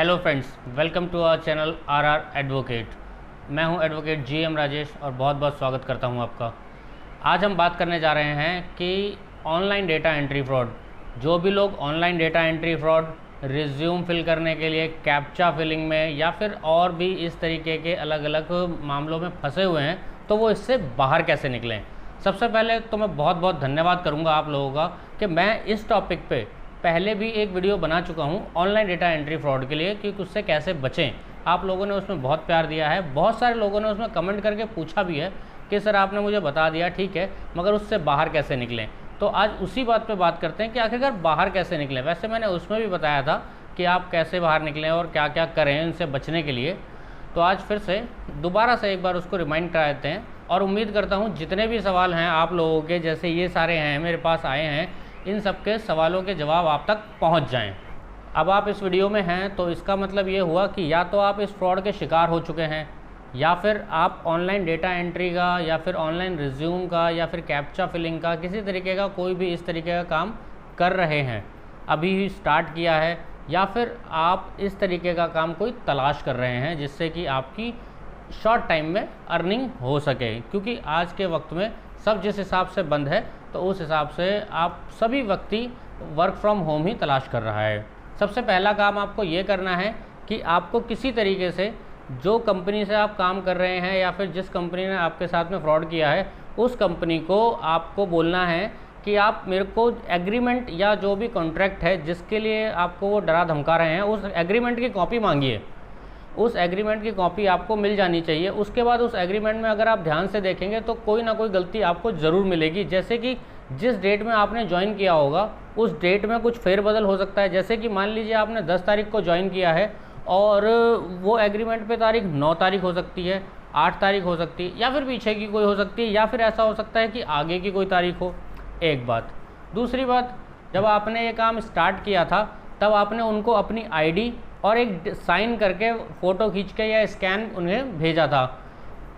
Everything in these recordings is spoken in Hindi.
Hello friends, welcome to our channel R advocate. मैं हूं एडवोकेट GM राजेश और बहुत बहुत स्वागत करता हूं आपका। आज हम बात करने जा रहे हैं कि ऑनलाइन डेटा एंट्री फ्रॉड। जो भी लोग online data entry fraud, resume fill करने के लिए कैप्चा फिलिंग में या फिर और भी इस तरीके के अलग अलग मामलों में फंसे हुए हैं, तो वो इससे बाहर कैसे निकलें। सबसे पहले तो मैं बहुत बहुत धन्यवाद करूँगा आप लोगों का कि मैं इस टॉपिक पे पहले भी एक वीडियो बना चुका हूं ऑनलाइन डेटा एंट्री फ्रॉड के लिए कि उससे कैसे बचें। आप लोगों ने उसमें बहुत प्यार दिया है, बहुत सारे लोगों ने उसमें कमेंट करके पूछा भी है कि सर आपने मुझे बता दिया, ठीक है, मगर उससे बाहर कैसे निकलें। तो आज उसी बात पे बात करते हैं कि आखिरकार बाहर कैसे निकलें। वैसे मैंने उसमें भी बताया था कि आप कैसे बाहर निकलें और क्या क्या करें इनसे बचने के लिए। तो आज फिर से दोबारा से एक बार उसको रिमाइंड करा देते हैं और उम्मीद करता हूँ जितने भी सवाल हैं आप लोगों के, जैसे ये सारे हैं मेरे पास आए हैं, इन सब के सवालों के जवाब आप तक पहुंच जाएं। अब आप इस वीडियो में हैं तो इसका मतलब ये हुआ कि या तो आप इस फ्रॉड के शिकार हो चुके हैं, या फिर आप ऑनलाइन डेटा एंट्री का या फिर ऑनलाइन रिज्यूम का या फिर कैप्चा फिलिंग का किसी तरीके का कोई भी इस तरीके का काम कर रहे हैं, अभी ही स्टार्ट किया है, या फिर आप इस तरीके का काम कोई तलाश कर रहे हैं जिससे कि आपकी शॉर्ट टाइम में अर्निंग हो सके। क्योंकि आज के वक्त में सब जिस हिसाब से बंद है तो उस हिसाब से आप सभी व्यक्ति वर्क फ्रॉम होम ही तलाश कर रहा है। सबसे पहला काम आपको ये करना है कि आपको किसी तरीके से जो कंपनी से आप काम कर रहे हैं या फिर जिस कंपनी ने आपके साथ में फ्रॉड किया है उस कंपनी को आपको बोलना है कि आप मेरे को एग्रीमेंट या जो भी कॉन्ट्रैक्ट है जिसके लिए आपको वो डरा धमका रहे हैं उस एग्रीमेंट की कॉपी मांगिए। उस एग्रीमेंट की कॉपी आपको मिल जानी चाहिए। उसके बाद उस एग्रीमेंट में अगर आप ध्यान से देखेंगे तो कोई ना कोई गलती आपको ज़रूर मिलेगी। जैसे कि जिस डेट में आपने ज्वाइन किया होगा उस डेट में कुछ फेरबदल हो सकता है। जैसे कि मान लीजिए आपने 10 तारीख को ज्वाइन किया है और वो एग्रीमेंट पे तारीख 9 तारीख हो सकती है, 8 तारीख हो सकती है, या फिर पीछे की कोई हो सकती है, या फिर ऐसा हो सकता है कि आगे की कोई तारीख हो। एक बात। दूसरी बात, जब आपने ये काम स्टार्ट किया था तब आपने उनको अपनी ID और एक साइन करके फ़ोटो खींच के या स्कैन उन्हें भेजा था।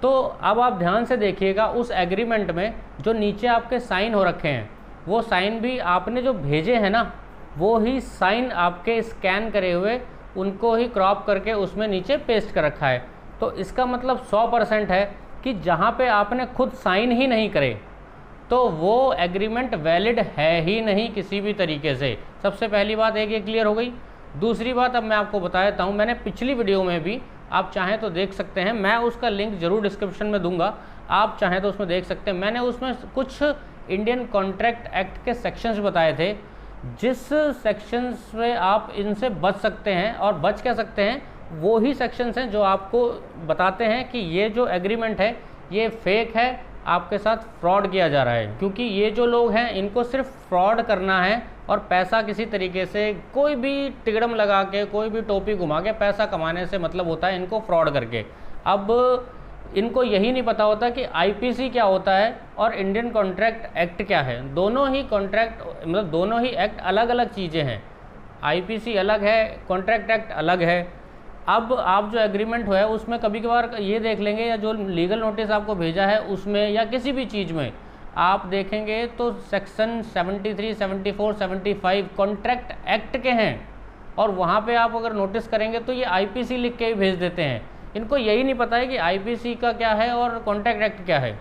तो अब आप ध्यान से देखिएगा उस एग्रीमेंट में जो नीचे आपके साइन हो रखे हैं वो साइन भी आपने जो भेजे हैं ना, वो ही साइन आपके स्कैन करे हुए उनको ही क्रॉप करके उसमें नीचे पेस्ट कर रखा है। तो इसका मतलब 100% है कि जहाँ पे आपने खुद साइन ही नहीं करे तो वो एग्रीमेंट वैलिड है ही नहीं किसी भी तरीके से। सबसे पहली बात एक ये क्लियर हो गई। दूसरी बात अब मैं आपको बता देता हूँ, मैंने पिछली वीडियो में भी, आप चाहें तो देख सकते हैं, मैं उसका लिंक ज़रूर डिस्क्रिप्शन में दूंगा, आप चाहें तो उसमें देख सकते हैं। मैंने उसमें कुछ इंडियन कॉन्ट्रैक्ट एक्ट के सेक्शंस बताए थे जिस सेक्शंस में आप इनसे बच सकते हैं। और बच क्या सकते हैं, वो ही सेक्शंस हैं जो आपको बताते हैं कि ये जो एग्रीमेंट है ये फेक है, आपके साथ फ्रॉड किया जा रहा है। क्योंकि ये जो लोग हैं इनको सिर्फ फ्रॉड करना है और पैसा किसी तरीके से कोई भी तिगड़म लगा के, कोई भी टोपी घुमा के पैसा कमाने से मतलब होता है इनको फ्रॉड करके। अब इनको यही नहीं पता होता कि IPC क्या होता है और इंडियन कॉन्ट्रैक्ट एक्ट क्या है। दोनों ही कॉन्ट्रैक्ट मतलब दोनों ही एक्ट अलग अलग चीज़ें हैं। IPC अलग है, कॉन्ट्रैक्ट एक्ट अलग है। अब आप जो एग्रीमेंट हुआ है उसमें कभी कभार ये देख लेंगे, या जो लीगल नोटिस आपको भेजा है उसमें या किसी भी चीज़ में आप देखेंगे तो सेक्शन 73, 74, 75 कॉन्ट्रैक्ट एक्ट के हैं, और वहाँ पे आप अगर नोटिस करेंगे तो ये IPC लिख के ही भेज देते हैं। इनको यही नहीं पता है कि IPC का क्या है और कॉन्ट्रैक्ट एक्ट क्या है।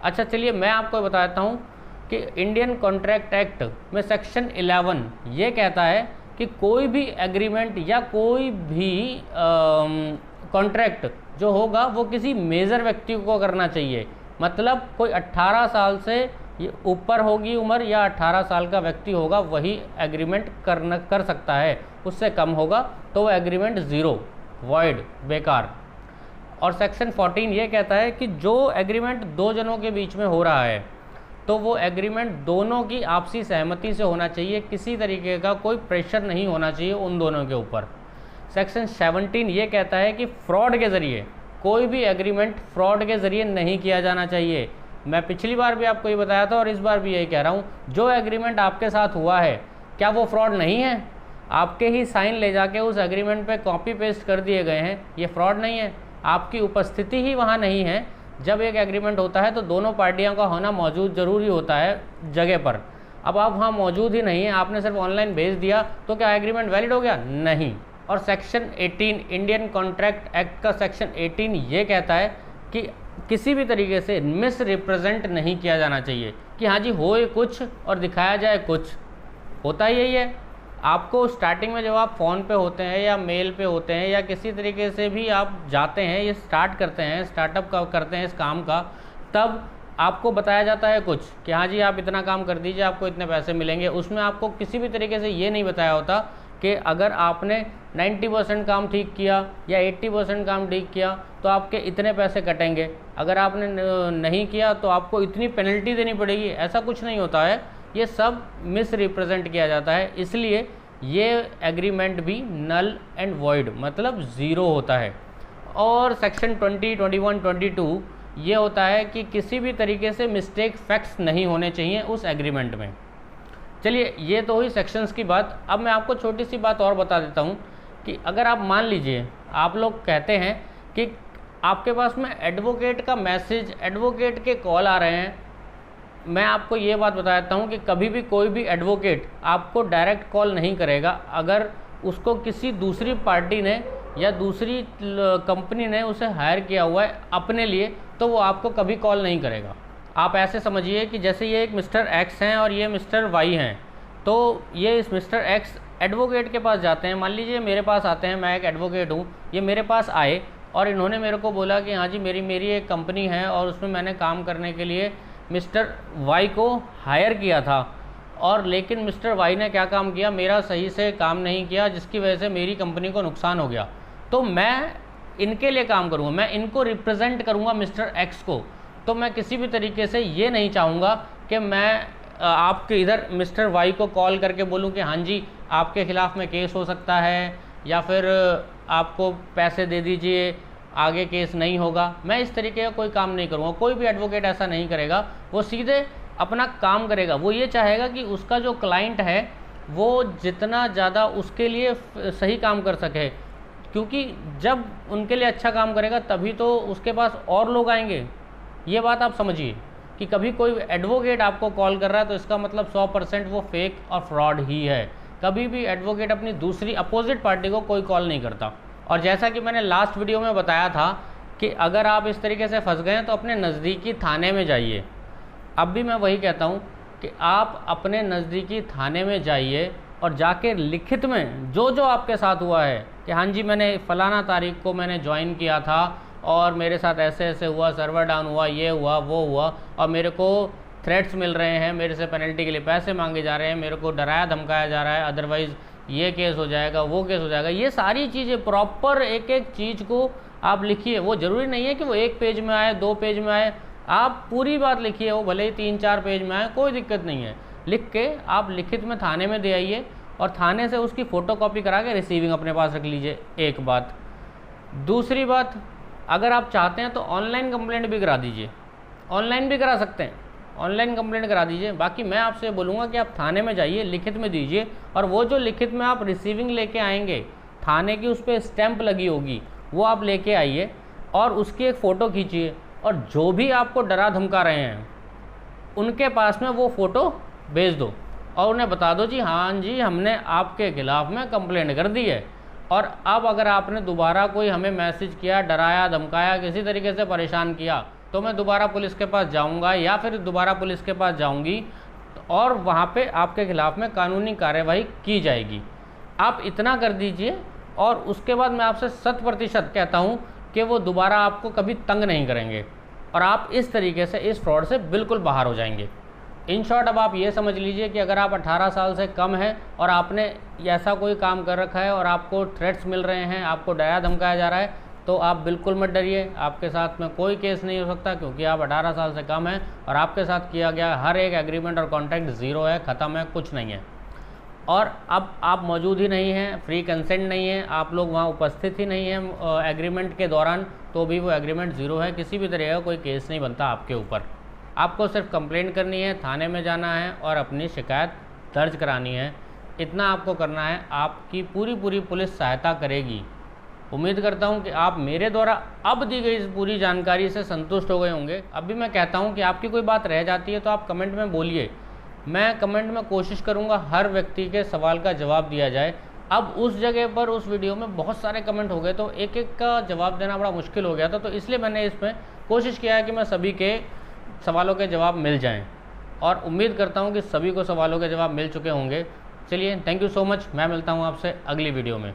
अच्छा चलिए मैं आपको बताता हूँ कि इंडियन कॉन्ट्रैक्ट एक्ट में सेक्शन 11 ये कहता है कि कोई भी एग्रीमेंट या कोई भी कॉन्ट्रैक्ट जो होगा वो किसी मेजर व्यक्ति को करना चाहिए। मतलब कोई 18 साल से ऊपर होगी उम्र या 18 साल का व्यक्ति होगा वही एग्रीमेंट कर सकता है। उससे कम होगा तो वो एग्रीमेंट ज़ीरो, वॉइड, बेकार। और सेक्शन 14 ये कहता है कि जो एग्रीमेंट दो जनों के बीच में हो रहा है तो वो एग्रीमेंट दोनों की आपसी सहमति से होना चाहिए, किसी तरीके का कोई प्रेशर नहीं होना चाहिए उन दोनों के ऊपर। सेक्शन 17 ये कहता है कि फ्रॉड के ज़रिए कोई भी एग्रीमेंट फ्रॉड के ज़रिए नहीं किया जाना चाहिए। मैं पिछली बार भी आपको ये बताया था और इस बार भी यही कह रहा हूँ, जो एग्रीमेंट आपके साथ हुआ है क्या वो फ्रॉड नहीं है? आपके ही साइन ले जाके उस एग्रीमेंट पे कॉपी पेस्ट कर दिए गए हैं, ये फ्रॉड नहीं है? आपकी उपस्थिति ही वहाँ नहीं है। जब एक एग्रीमेंट होता है तो दोनों पार्टियों का होना मौजूद ज़रूरी होता है जगह पर। अब आप वहाँ मौजूद ही नहीं है, आपने सिर्फ ऑनलाइन भेज दिया तो क्या एग्रीमेंट वैलिड हो गया? नहीं। और सेक्शन 18 इंडियन कॉन्ट्रैक्ट एक्ट का सेक्शन 18 ये कहता है कि किसी भी तरीके से मिस रिप्रेजेंट नहीं किया जाना चाहिए कि हाँ जी होए कुछ और दिखाया जाए कुछ। होता यही है। आपको स्टार्टिंग में जब आप फ़ोन पे होते हैं या मेल पे होते हैं या किसी तरीके से भी आप जाते हैं, ये स्टार्ट करते हैं, स्टार्टअप का करते हैं इस काम का, तब आपको बताया जाता है कुछ कि हाँ जी आप इतना काम कर दीजिए, आपको इतने पैसे मिलेंगे। उसमें आपको किसी भी तरीके से ये नहीं बताया होता कि अगर आपने 90% काम ठीक किया या 80% काम ठीक किया तो आपके इतने पैसे कटेंगे, अगर आपने नहीं किया तो आपको इतनी पेनल्टी देनी पड़ेगी। ऐसा कुछ नहीं होता है, ये सब मिस रिप्रेजेंट किया जाता है। इसलिए ये एग्रीमेंट भी नल एंड वॉइड मतलब ज़ीरो होता है। और सेक्शन 20, 21, 22 ये होता है कि किसी भी तरीके से मिस्टेक फैक्ट्स नहीं होने चाहिए उस एग्रीमेंट में। चलिए ये तो हुई सेक्शंस की बात। अब मैं आपको छोटी सी बात और बता देता हूँ कि अगर आप मान लीजिए आप लोग कहते हैं कि आपके पास में एडवोकेट का मैसेज, एडवोकेट के कॉल आ रहे हैं। मैं आपको ये बात बता देता हूँ कि कभी भी कोई भी एडवोकेट आपको डायरेक्ट कॉल नहीं करेगा। अगर उसको किसी दूसरी पार्टी ने या दूसरी कंपनी ने उसे हायर किया हुआ है अपने लिए, तो वो आपको कभी कॉल नहीं करेगा। आप ऐसे समझिए कि जैसे ये एक मिस्टर एक्स हैं और ये मिस्टर वाई हैं, तो ये इस मिस्टर एक्स एडवोकेट के पास जाते हैं। मान लीजिए मेरे पास आते हैं, मैं एक एडवोकेट हूँ, ये मेरे पास आए और इन्होंने मेरे को बोला कि हाँ जी मेरी एक कंपनी है और उसमें मैंने काम करने के लिए मिस्टर वाई को हायर किया था, और लेकिन मिस्टर वाई ने क्या काम किया, मेरा सही से काम नहीं किया, जिसकी वजह से मेरी कंपनी को नुकसान हो गया। तो मैं इनके लिए काम करूँगा, मैं इनको रिप्रेजेंट करूँगा मिस्टर एक्स को। तो मैं किसी भी तरीके से ये नहीं चाहूँगा कि मैं आपके इधर मिस्टर वाई को कॉल करके बोलूँ कि हाँ जी आपके ख़िलाफ़ में केस हो सकता है या फिर आपको पैसे दे दीजिए, आगे केस नहीं होगा। मैं इस तरीके का कोई काम नहीं करूँगा। कोई भी एडवोकेट ऐसा नहीं करेगा। वो सीधे अपना काम करेगा। वो ये चाहेगा कि उसका जो क्लाइंट है वो जितना ज़्यादा उसके लिए सही काम कर सके, क्योंकि जब उनके लिए अच्छा काम करेगा तभी तो उसके पास और लोग आएंगे। ये बात आप समझिए कि कभी कोई एडवोकेट आपको कॉल कर रहा है तो इसका मतलब 100% वो फेक और फ्रॉड ही है। कभी भी एडवोकेट अपनी दूसरी अपोजिट पार्टी को कोई कॉल नहीं करता। और जैसा कि मैंने लास्ट वीडियो में बताया था कि अगर आप इस तरीके से फंस गए तो अपने नज़दीकी थाने में जाइए। अब भी मैं वही कहता हूँ कि आप अपने नज़दीकी थाने में जाइए और जाके लिखित में जो जो आपके साथ हुआ है कि हाँ जी मैंने फ़लाना तारीख को मैंने ज्वाइन किया था और मेरे साथ ऐसे ऐसे हुआ, सर्वर डाउन हुआ, ये हुआ, वो हुआ, और मेरे को थ्रेट्स मिल रहे हैं, मेरे से पेनल्टी के लिए पैसे मांगे जा रहे हैं, मेरे को डराया धमकाया जा रहा है, अदरवाइज़ ये केस हो जाएगा, वो केस हो जाएगा। ये सारी चीज़ें प्रॉपर एक एक चीज़ को आप लिखिए। वो ज़रूरी नहीं है कि वो 1 पेज में आए, 2 पेज में आए, आप पूरी बात लिखिए। वो भले ही 3-4 पेज में आए, कोई दिक्कत नहीं है। लिख के आप लिखित में थाने में दे आइए और थाने से उसकी फ़ोटोकॉपी करा के रिसीविंग अपने पास रख लीजिए। एक बात। दूसरी बात, अगर आप चाहते हैं तो ऑनलाइन कंप्लेंट भी करा दीजिए। ऑनलाइन भी करा सकते हैं, ऑनलाइन कंप्लेंट करा दीजिए। बाकी मैं आपसे बोलूँगा कि आप थाने में जाइए, लिखित में दीजिए, और वो जो लिखित में आप रिसीविंग लेके आएंगे, थाने की उस पर स्टैंप लगी होगी, वो आप लेके आइए और उसकी एक फ़ोटो खींचिए। और जो भी आपको डरा धमका रहे हैं उनके पास में वो फ़ोटो भेज दो और उन्हें बता दो जी हाँ जी हमने आपके ख़िलाफ़ में कंप्लेंट कर दी है, और अब अगर आपने दोबारा कोई हमें मैसेज किया, डराया धमकाया, किसी तरीके से परेशान किया, तो मैं दोबारा पुलिस के पास जाऊंगा या फिर दोबारा पुलिस के पास जाऊंगी और वहाँ पे आपके ख़िलाफ़ में कानूनी कार्यवाही की जाएगी। आप इतना कर दीजिए और उसके बाद मैं आपसे 100% कहता हूँ कि वो दोबारा आपको कभी तंग नहीं करेंगे और आप इस तरीके से इस फ्रॉड से बिल्कुल बाहर हो जाएंगे। इन शॉर्ट अब आप ये समझ लीजिए कि अगर आप 18 साल से कम हैं और आपने ऐसा कोई काम कर रखा है और आपको थ्रेट्स मिल रहे हैं, आपको डराया धमकाया जा रहा है, तो आप बिल्कुल मत डरिए। आपके साथ में कोई केस नहीं हो सकता क्योंकि आप 18 साल से कम हैं और आपके साथ किया गया हर एक एग्रीमेंट और कॉन्ट्रैक्ट ज़ीरो है, ख़त्म है, कुछ नहीं है। और अब आप मौजूद ही नहीं हैं, फ्री कंसेंट नहीं है, आप लोग वहाँ उपस्थित ही नहीं हैं एग्रीमेंट के दौरान, तो भी वो एग्रीमेंट ज़ीरो है। किसी भी तरह का कोई केस नहीं बनता आपके ऊपर। आपको सिर्फ कंप्लेंट करनी है, थाने में जाना है और अपनी शिकायत दर्ज करानी है। इतना आपको करना है, आपकी पूरी पुलिस सहायता करेगी। उम्मीद करता हूं कि आप मेरे द्वारा अब दी गई इस पूरी जानकारी से संतुष्ट हो गए होंगे। अभी मैं कहता हूं कि आपकी कोई बात रह जाती है तो आप कमेंट में बोलिए, मैं कमेंट में कोशिश करूंगा हर व्यक्ति के सवाल का जवाब दिया जाए। अब उस जगह पर उस वीडियो में बहुत सारे कमेंट हो गए, तो एक एक का जवाब देना बड़ा मुश्किल हो गया था। तो इसलिए मैंने इसमें कोशिश किया है कि मैं सभी के सवालों के जवाब मिल जाएं, और उम्मीद करता हूं कि सभी को सवालों के जवाब मिल चुके होंगे। चलिए, थैंक यू सो मच। मैं मिलता हूं आपसे अगली वीडियो में।